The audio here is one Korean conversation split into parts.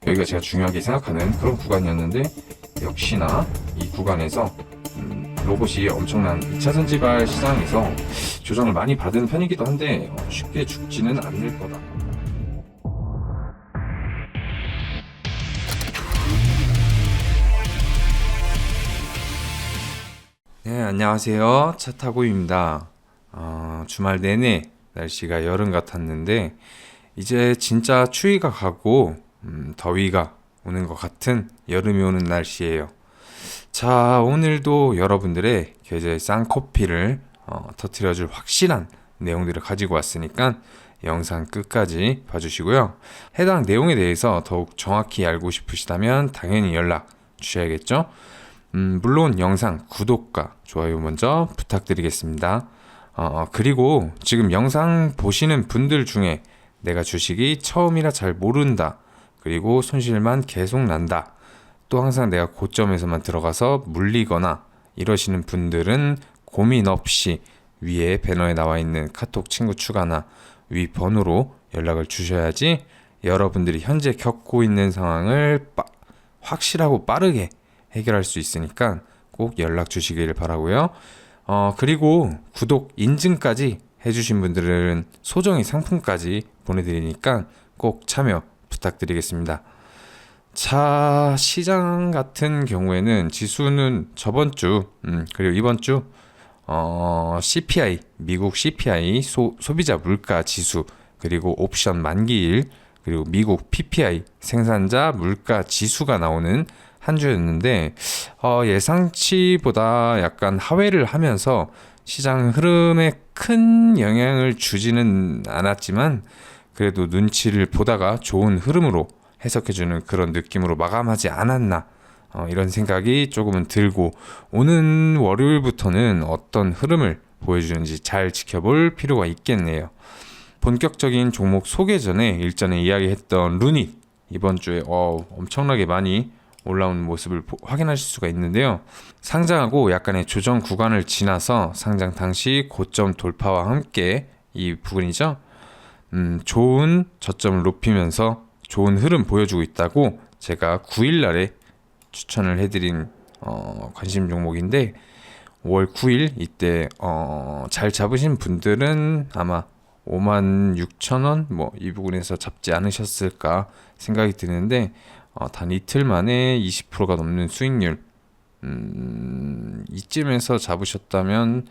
여기가 제가 중요하게 생각하는 그런 구간이었는데, 역시나 이 구간에서 로봇이 엄청난 2차전 지발 시장에서 조정을 많이 받은 편이기도 한데 쉽게 죽지는 않을 거다. 네, 안녕하세요. 차타고입니다. 주말 내내 날씨가 여름 같았는데 이제 진짜 추위가 가고 더위가 오는 것 같은 여름이 오는 날씨예요. 자, 오늘도 여러분들의 계좌의 쌍커피를 터트려줄 확실한 내용들을 가지고 왔으니까 영상 끝까지 봐주시고요. 해당 내용에 대해서 더욱 정확히 알고 싶으시다면 당연히 연락 주셔야겠죠? 물론 영상 구독과 좋아요 먼저 부탁드리겠습니다. 그리고 지금 영상 보시는 분들 중에 내가 주식이 처음이라 잘 모른다, 그리고 손실만 계속 난다, 또 항상 내가 고점에서만 들어가서 물리거나 이러시는 분들은 고민 없이 위에 배너에 나와 있는 카톡 친구 추가나 위 번호로 연락을 주셔야지 여러분들이 현재 겪고 있는 상황을 확실하고 빠르게 해결할 수 있으니까 꼭 연락 주시길 바라고요. 그리고 구독 인증까지 해주신 분들은 소정의 상품까지 보내드리니까 꼭 참여 부탁드리겠습니다. 자, 시장 같은 경우에는 지수는 저번 주 그리고 이번 주 CPI, 미국 CPI 소비자 물가 지수, 그리고 옵션 만기일, 그리고 미국 PPI 생산자 물가 지수가 나오는 한 주였는데 예상치보다 약간 하회를 하면서 시장 흐름에 큰 영향을 주지는 않았지만 그래도 눈치를 보다가 좋은 흐름으로 해석해주는 그런 느낌으로 마감하지 않았나, 이런 생각이 조금은 들고, 오는 월요일부터는 어떤 흐름을 보여주는지 잘 지켜볼 필요가 있겠네요. 본격적인 종목 소개 전에 일전에 이야기했던 루닛, 이번 주에 엄청나게 많이 올라온 모습을 확인하실 수가 있는데요. 상장하고 약간의 조정 구간을 지나서 상장 당시 고점 돌파와 함께 이 부분이죠. 좋은 저점을 높이면서 좋은 흐름 보여주고 있다고 제가 9일날에 추천을 해드린 관심 종목인데, 5월 9일 이때 잘 잡으신 분들은 아마 56,000원 이 부분에서 잡지 않으셨을까 생각이 드는데, 단 이틀 만에 20%가 넘는 수익률, 이쯤에서 잡으셨다면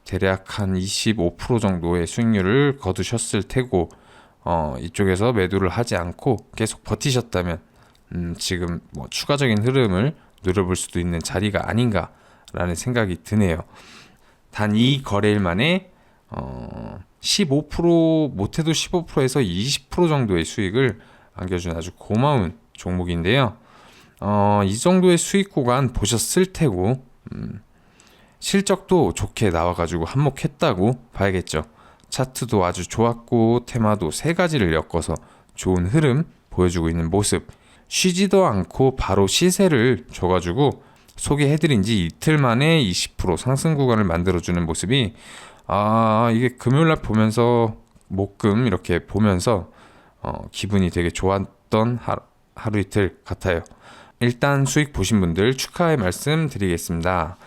대략 한 25% 정도의 수익률을 거두셨을 테고, 이쪽에서 매도를 하지 않고 계속 버티셨다면 지금 추가적인 흐름을 누려볼 수도 있는 자리가 아닌가라는 생각이 드네요. 단 이 거래일 만에 15% 못해도 15%에서 20% 정도의 수익을 안겨준 아주 고마운 종목인데요. 이 정도의 수익 구간 보셨을 테고 실적도 좋게 나와가지고 한몫했다고 봐야겠죠. 차트도 아주 좋았고 테마도 세 가지를 엮어서 좋은 흐름 보여주고 있는 모습, 쉬지도 않고 바로 시세를 줘가지고 소개해드린 지 이틀 만에 20% 상승 구간을 만들어주는 모습이, 이게 금요일날 보면서 목금 이렇게 보면서 기분이 되게 좋았던 하루 이틀 같아요. 일단 수익 보신 분들 축하의 말씀 드리겠습니다.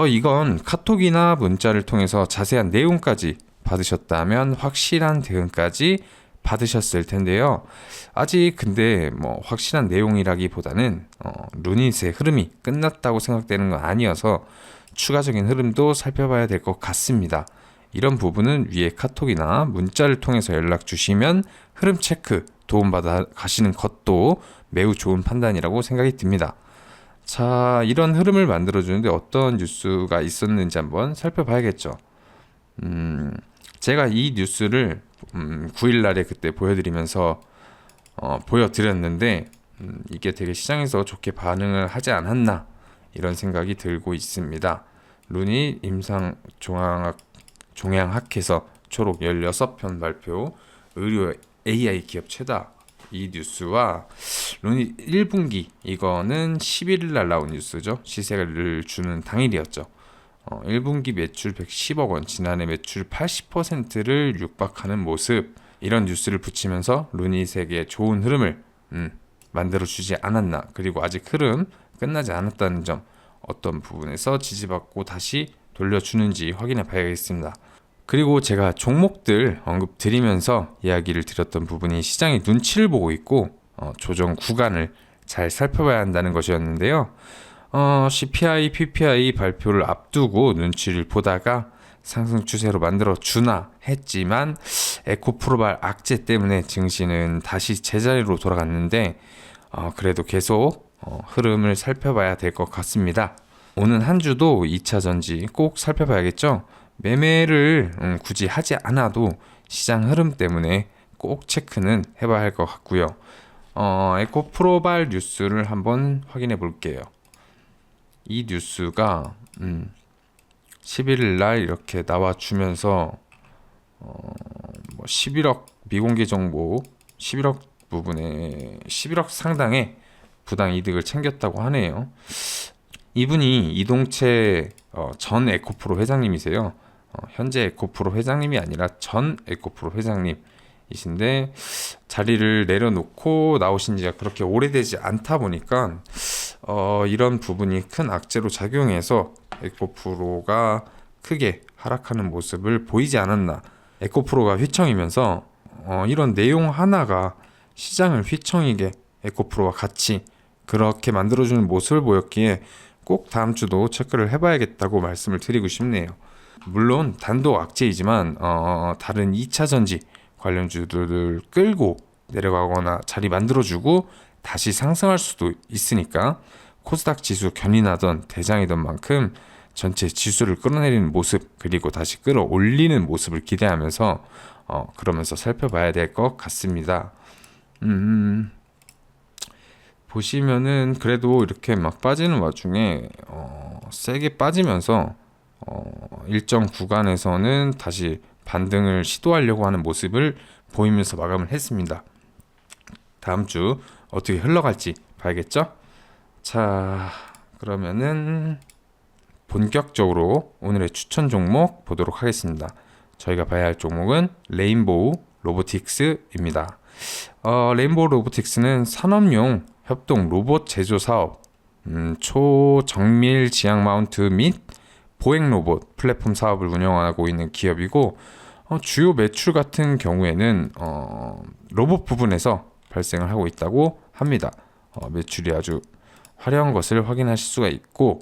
이건 카톡이나 문자를 통해서 자세한 내용까지 받으셨다면 확실한 대응까지 받으셨을 텐데요. 아직 근데 확실한 내용이라기보다는 루닛의 흐름이 끝났다고 생각되는 건 아니어서 추가적인 흐름도 살펴봐야 될 것 같습니다. 이런 부분은 위에 카톡이나 문자를 통해서 연락 주시면 흐름 체크 도움받아 가시는 것도 매우 좋은 판단이라고 생각이 듭니다. 자, 이런 흐름을 만들어주는데 어떤 뉴스가 있었는지 한번 살펴봐야겠죠. 제가 이 뉴스를 9일날에 그때 보여드리면서 보여드렸는데 이게 되게 시장에서 좋게 반응을 하지 않았나, 이런 생각이 들고 있습니다. 루닛 임상 종양학회서 초록 16편 발표, 의료 AI 기업 최다, 이 뉴스와 루닛 1분기, 이거는 11일 날 나온 뉴스죠. 시세를 주는 당일이었죠. 1분기 매출 110억 원, 지난해 매출 80%를 육박하는 모습, 이런 뉴스를 붙이면서 루닛에게 좋은 흐름을 만들어주지 않았나, 그리고 아직 흐름 끝나지 않았다는 점, 어떤 부분에서 지지받고 다시 돌려주는지 확인해 봐야겠습니다. 그리고 제가 종목들 언급 드리면서 이야기를 드렸던 부분이 시장이 눈치를 보고 있고 조정 구간을 잘 살펴봐야 한다는 것이었는데요. CPI, PPI 발표를 앞두고 눈치를 보다가 상승 추세로 만들어 주나 했지만 에코프로발 악재 때문에 증시는 다시 제자리로 돌아갔는데 그래도 계속 흐름을 살펴봐야 될 것 같습니다. 오는 한 주도 2차 전지 꼭 살펴봐야겠죠. 매매를 굳이 하지 않아도 시장 흐름 때문에 꼭 체크는 해봐야 할 것 같고요. 에코프로발 뉴스를 한번 확인해 볼게요. 이 뉴스가 11일 날 이렇게 나와주면서 11억 미공개 정보 11억 부분에 11억 상당의 부당 이득을 챙겼다고 하네요. 이분이 이동채 전 에코프로 회장님이세요. 현재 에코프로 회장님이 아니라 전 에코프로 회장님이신데 자리를 내려놓고 나오신 지가 그렇게 오래되지 않다 보니까 이런 부분이 큰 악재로 작용해서 에코프로가 크게 하락하는 모습을 보이지 않았나. 에코프로가 휘청이면서 이런 내용 하나가 시장을 휘청이게 에코프로와 같이 그렇게 만들어주는 모습을 보였기에 꼭 다음 주도 체크를 해봐야겠다고 말씀을 드리고 싶네요. 물론 단독 악재이지만 다른 2차 전지 관련주들을 끌고 내려가거나 자리 만들어주고 다시 상승할 수도 있으니까 코스닥 지수 견인하던 대장이던 만큼 전체 지수를 끌어내리는 모습, 그리고 다시 끌어올리는 모습을 기대하면서 그러면서 살펴봐야 될 것 같습니다. 보시면은 그래도 이렇게 막 빠지는 와중에 세게 빠지면서 일정 구간에서는 다시 반등을 시도하려고 하는 모습을 보이면서 마감을 했습니다. 다음 주 어떻게 흘러갈지 봐야겠죠? 자, 그러면은 본격적으로 오늘의 추천 종목 보도록 하겠습니다. 저희가 봐야 할 종목은 레인보우 로보틱스입니다. 레인보우 로보틱스는 산업용 협동 로봇 제조 사업, 초정밀 지향 마운트 및 보행 로봇 플랫폼 사업을 운영하고 있는 기업이고, 주요 매출 같은 경우에는 로봇 부분에서 발생을 하고 있다고 합니다. 매출이 아주 화려한 것을 확인하실 수가 있고,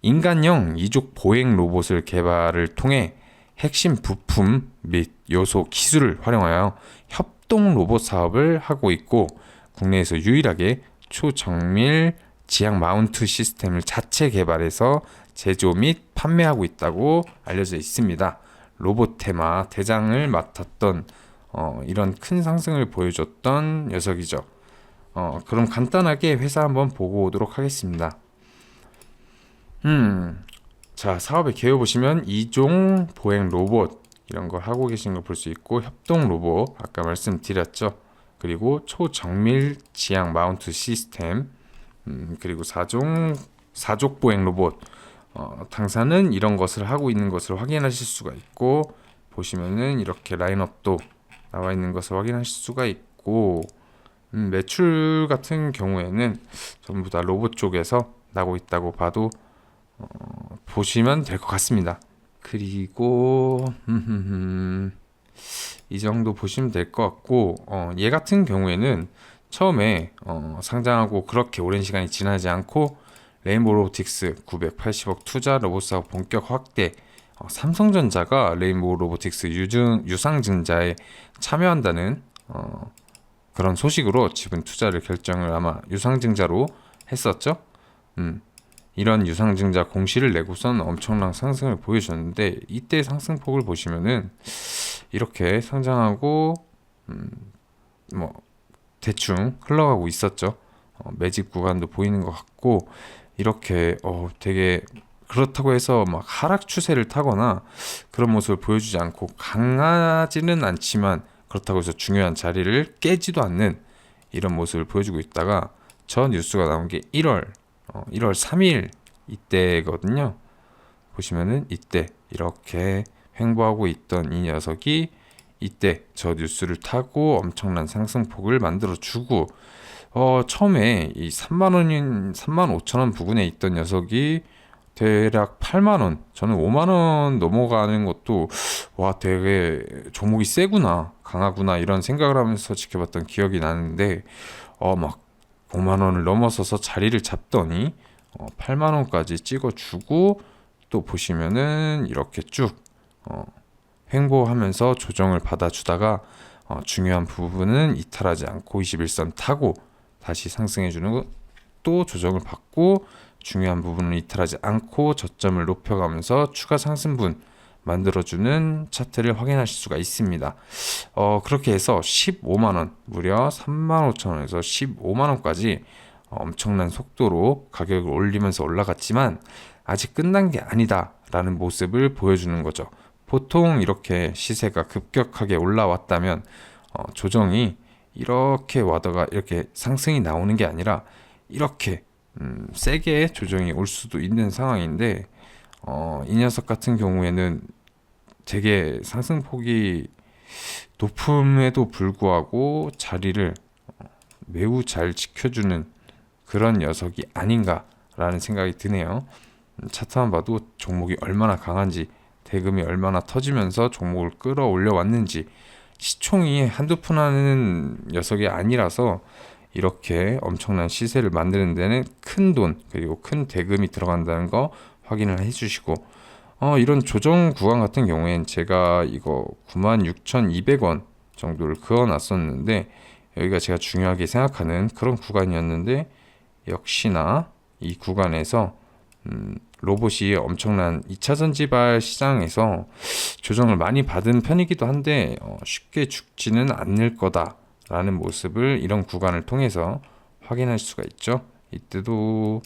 인간형 이족 보행 로봇을 개발을 통해 핵심 부품 및 요소 기술을 활용하여 협동 로봇 사업을 하고 있고, 국내에서 유일하게 초정밀 지향 마운트 시스템을 자체 개발해서 제조 및 판매하고 있다고 알려져 있습니다. 로봇 테마 대장을 맡았던 이런 큰 상승을 보여줬던 녀석이죠. 그럼 간단하게 회사 한번 보고 오도록 하겠습니다. 자, 사업의 개요 보시면 이종 보행 로봇 이런 걸 하고 계신 거 볼 수 있고, 협동 로봇 아까 말씀드렸죠. 그리고 초정밀 지향 마운트 시스템, 그리고 사족 보행 로봇, 당사는 이런 것을 하고 있는 것을 확인하실 수가 있고, 보시면은 이렇게 라인업도 나와 있는 것을 확인하실 수가 있고, 매출 같은 경우에는 전부 다 로봇 쪽에서 나고 있다고 봐도 보시면 될 것 같습니다. 그리고 이 정도 보시면 될 것 같고, 얘 같은 경우에는 처음에 상장하고 그렇게 오랜 시간이 지나지 않고 레인보우 로보틱스 980억 투자 로봇 사업 본격 확대, 삼성전자가 레인보우 로보틱스 유상증자에 참여한다는 그런 소식으로 지분 투자를 결정을 아마 유상증자로 했었죠. 이런 유상증자 공시를 내고선 엄청난 상승을 보여줬는데, 이때 상승폭을 보시면은 이렇게 상장하고 뭐 대충 흘러가고 있었죠. 매집 구간도 보이는 것 같고, 이렇게 되게 그렇다고 해서 막 하락 추세를 타거나 그런 모습을 보여주지 않고 강하지는 않지만 그렇다고 해서 중요한 자리를 깨지도 않는 이런 모습을 보여주고 있다가 저 뉴스가 나온 게 1월 3일 이때거든요. 보시면은 이때 이렇게 횡보하고 있던 이 녀석이 이때 저 뉴스를 타고 엄청난 상승폭을 만들어주고 처음에 이 3만 원인 3만 5천 원 부근에 있던 녀석이 대략 8만 원, 저는 5만 원 넘어가는 것도 와 되게 종목이 세구나, 강하구나 이런 생각을 하면서 지켜봤던 기억이 나는데 막 5만 원을 넘어서서 자리를 잡더니 8만 원까지 찍어주고 또 보시면은 이렇게 쭉 횡보하면서 조정을 받아주다가 중요한 부분은 이탈하지 않고 21선 타고 다시 상승해주는 거, 또 조정을 받고 중요한 부분은 이탈하지 않고 저점을 높여가면서 추가 상승분 만들어주는 차트를 확인하실 수가 있습니다. 그렇게 해서 15만원, 무려 35,000원에서 15만원까지 엄청난 속도로 가격을 올리면서 올라갔지만 아직 끝난 게 아니다 라는 모습을 보여주는 거죠. 보통 이렇게 시세가 급격하게 올라왔다면 조정이 이렇게 와다가 이렇게 상승이 나오는 게 아니라 이렇게 세게 조정이 올 수도 있는 상황인데 이 녀석 같은 경우에는 되게 상승폭이 높음에도 불구하고 자리를 매우 잘 지켜주는 그런 녀석이 아닌가라는 생각이 드네요. 차트만 봐도 종목이 얼마나 강한지, 대금이 얼마나 터지면서 종목을 끌어올려 왔는지, 시총이 한두 푼 하는 녀석이 아니라서 이렇게 엄청난 시세를 만드는 데는 큰 돈 그리고 큰 대금이 들어간다는 거 확인을 해주시고, 이런 조정 구간 같은 경우엔 제가 이거 96,200원 정도를 그어놨었는데 여기가 제가 중요하게 생각하는 그런 구간이었는데, 역시나 이 구간에서 로봇이 엄청난 2차전 지발 시장에서 조정을 많이 받은 편이기도 한데 쉽게 죽지는 않을 거다라는 모습을 이런 구간을 통해서 확인할 수가 있죠. 이때도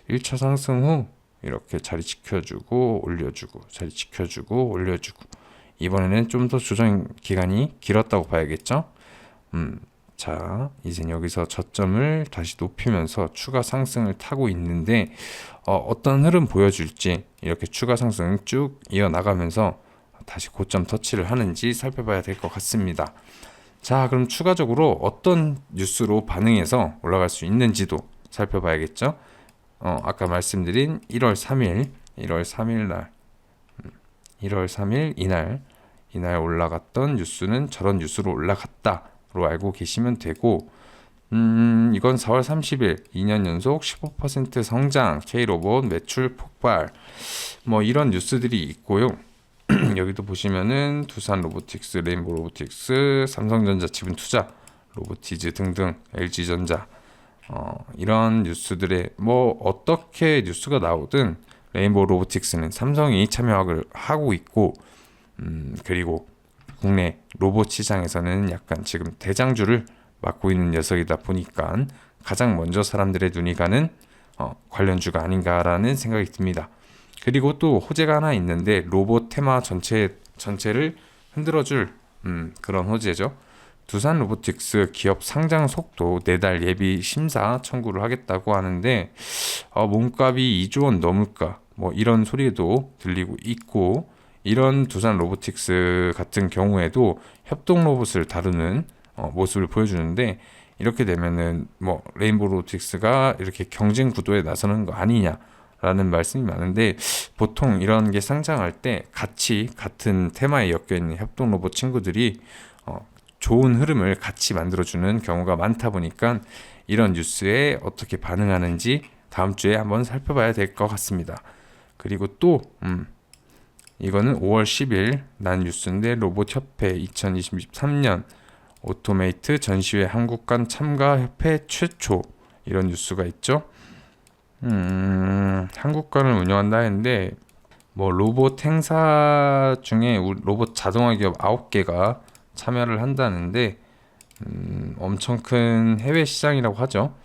1차 상승 후 이렇게 자리 지켜주고 올려주고, 자리 지켜주고 올려주고, 이번에는 좀 더 조정 기간이 길었다고 봐야겠죠. 자, 이제 여기서 저점을 다시 높이면서 추가 상승을 타고 있는데 어떤 흐름 보여줄지, 이렇게 추가 상승 쭉 이어나가면서 다시 고점 터치를 하는지 살펴봐야 될 것 같습니다. 자, 그럼 추가적으로 어떤 뉴스로 반응해서 올라갈 수 있는지도 살펴봐야겠죠. 아까 말씀드린 1월 3일, 1월 3일 날, 1월 3일 이날 올라갔던 뉴스는 저런 뉴스로 올라갔다로 알고 계시면 되고, 이건 4월 30일 2년 연속 15% 성장, K로봇 매출 폭발, 뭐 이런 뉴스들이 있고요. 여기도 보시면은 두산 로보틱스, 레인보우 로보틱스, 삼성전자 지분 투자, 로보티즈 등등, LG전자, 이런 뉴스들에 뭐 어떻게 뉴스가 나오든 레인보우 로보틱스는 삼성이 참여를 하고 있고, 그리고 국내 로봇 시장에서는 약간 지금 대장주를 맡고 있는 녀석이다 보니까 가장 먼저 사람들의 눈이 가는 관련주가 아닌가라는 생각이 듭니다. 그리고 또 호재가 하나 있는데 로봇 테마 전체를 흔들어줄 그런 호재죠. 두산 로보틱스 기업 상장 속도 4달 예비 심사 청구를 하겠다고 하는데 몸값이 2조 원 넘을까 뭐 이런 소리도 들리고 있고, 이런 두산 로보틱스 같은 경우에도 협동 로봇을 다루는 모습을 보여주는데, 이렇게 되면은 뭐 레인보우 로보틱스가 이렇게 경쟁 구도에 나서는 거 아니냐라는 말씀이 많은데, 보통 이런 게 상장할 때 같은 테마에 엮여 있는 협동 로봇 친구들이 좋은 흐름을 같이 만들어주는 경우가 많다 보니까 이런 뉴스에 어떻게 반응하는지 다음 주에 한번 살펴봐야 될 것 같습니다. 그리고 또 이거는 5월 10일 난 뉴스인데, 로봇협회 2023년 오토메이트 전시회 한국관 참가 협회 최초, 이런 뉴스가 있죠. 한국관을 운영한다 했는데 뭐 로봇 행사 중에 로봇 자동화 기업 9개가 참여를 한다는데 엄청 큰 해외 시장이라고 하죠.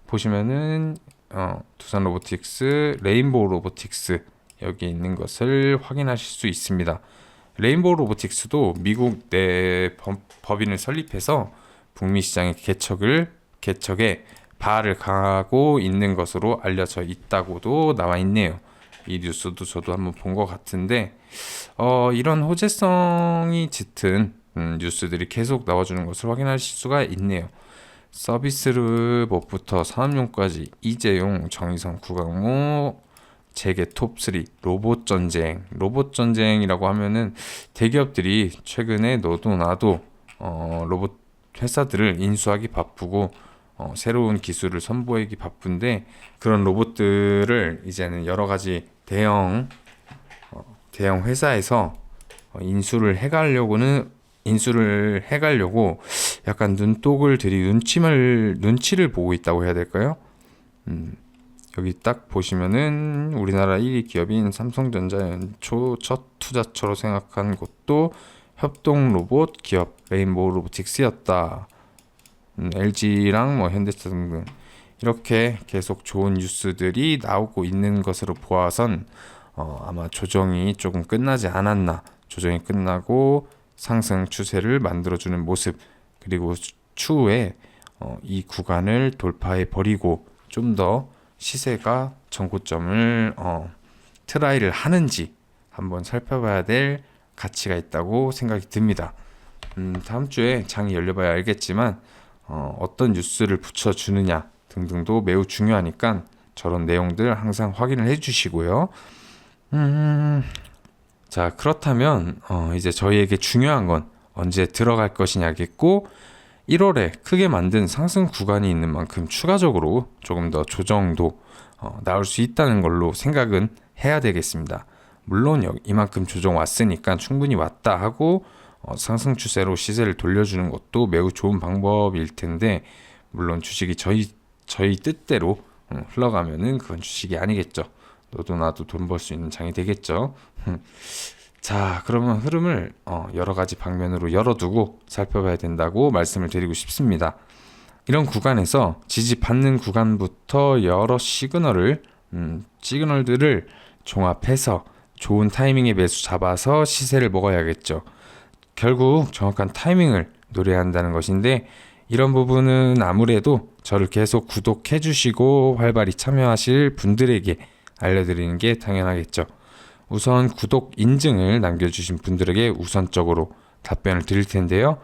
보시면은 두산 로보틱스, 레인보우 로보틱스 여기 있는 것을 확인하실 수 있습니다. 레인보우 로보틱스도 미국 내 법인을 설립해서 북미 시장의 개척에 발을 강하고 있는 것으로 알려져 있다고도 나와 있네요. 이 뉴스도 저도 한번 본 것 같은데 이런 호재성이 짙은 뉴스들이 계속 나와주는 것을 확인하실 수가 있네요. 서비스 몹부터 산업용까지 이재용, 정의선, 구강모, 재계 톱3 로봇 전쟁. 로봇 전쟁이라고 하면은 대기업들이 최근에 너도 나도 로봇 회사들을 인수하기 바쁘고 새로운 기술을 선보이기 바쁜데, 그런 로봇들을 이제는 여러 가지 대형 회사에서 인수를 해가려고 약간 눈독을 들이 눈치를 보고 있다고 해야 될까요? 여기 딱 보시면은 우리나라 1위 기업인 삼성전자 연초 첫 투자처로 생각한 곳도 협동 로봇 기업 레인보우 로보틱스였다. LG랑 뭐 현대차 등등 이렇게 계속 좋은 뉴스들이 나오고 있는 것으로 보아선 아마 조정이 조금 끝나지 않았나. 조정이 끝나고 상승 추세를 만들어주는 모습, 그리고 추후에 이 구간을 돌파해 버리고 좀 더 시세가 전고점을 트라이를 하는지 한번 살펴봐야 될 가치가 있다고 생각이 듭니다. 다음 주에 장이 열려봐야 알겠지만 어떤 뉴스를 붙여주느냐 등등도 매우 중요하니까 저런 내용들 항상 확인을 해주시고요. 자, 그렇다면 이제 저희에게 중요한 건 언제 들어갈 것이냐겠고, 1월에 크게 만든 상승 구간이 있는 만큼 추가적으로 조금 더 조정도 나올 수 있다는 걸로 생각은 해야 되겠습니다. 물론 이만큼 조정 왔으니까 충분히 왔다 하고 상승 추세로 시세를 돌려주는 것도 매우 좋은 방법일 텐데, 물론 주식이 저희 뜻대로 흘러가면은 그건 주식이 아니겠죠. 너도 나도 돈 벌 수 있는 장이 되겠죠. 자, 그러면 흐름을 여러 가지 방면으로 열어두고 살펴봐야 된다고 말씀을 드리고 싶습니다. 이런 구간에서 지지받는 구간부터 여러 시그널들을 종합해서 좋은 타이밍에 매수 잡아서 시세를 먹어야겠죠. 결국 정확한 타이밍을 노려야 한다는 것인데, 이런 부분은 아무래도 저를 계속 구독해 주시고 활발히 참여하실 분들에게 알려드리는 게 당연하겠죠. 우선 구독 인증을 남겨주신 분들에게 우선적으로 답변을 드릴 텐데요.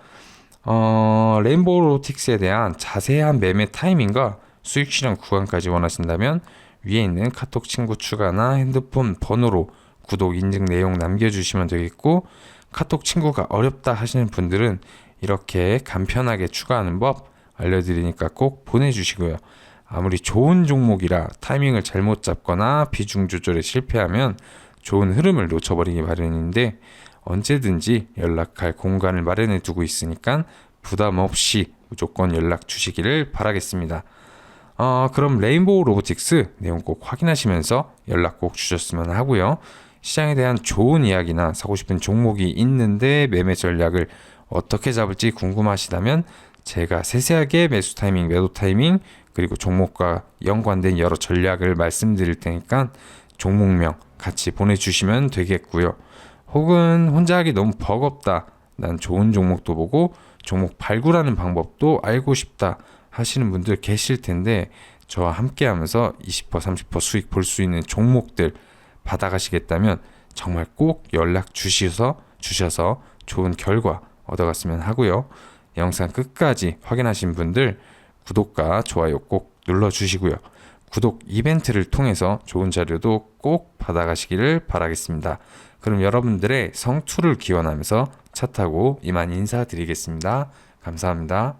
레인보우 로보틱스에 대한 자세한 매매 타이밍과 수익 실현 구간까지 원하신다면 위에 있는 카톡 친구 추가나 핸드폰 번호로 구독 인증 내용 남겨주시면 되겠고, 카톡 친구가 어렵다 하시는 분들은 이렇게 간편하게 추가하는 법 알려드리니까 꼭 보내주시고요. 아무리 좋은 종목이라 타이밍을 잘못 잡거나 비중 조절에 실패하면 좋은 흐름을 놓쳐버리기 마련인데, 언제든지 연락할 공간을 마련해 두고 있으니까 부담 없이 무조건 연락 주시기를 바라겠습니다. 그럼 레인보우 로보틱스 내용 꼭 확인하시면서 연락 꼭 주셨으면 하고요. 시장에 대한 좋은 이야기나 사고 싶은 종목이 있는데 매매 전략을 어떻게 잡을지 궁금하시다면 제가 세세하게 매수 타이밍, 매도 타이밍, 그리고 종목과 연관된 여러 전략을 말씀드릴 테니까 종목명 같이 보내주시면 되겠고요. 혹은 혼자 하기 너무 버겁다, 난 좋은 종목도 보고 종목 발굴하는 방법도 알고 싶다 하시는 분들 계실 텐데, 저와 함께 하면서 20% 30% 수익 볼 수 있는 종목들 받아가시겠다면 정말 꼭 연락 주셔서 좋은 결과 얻어갔으면 하고요. 영상 끝까지 확인하신 분들 구독과 좋아요 꼭 눌러주시고요. 구독 이벤트를 통해서 좋은 자료도 꼭 받아가시기를 바라겠습니다. 그럼 여러분들의 성투를 기원하면서 차 타고 이만 인사드리겠습니다. 감사합니다.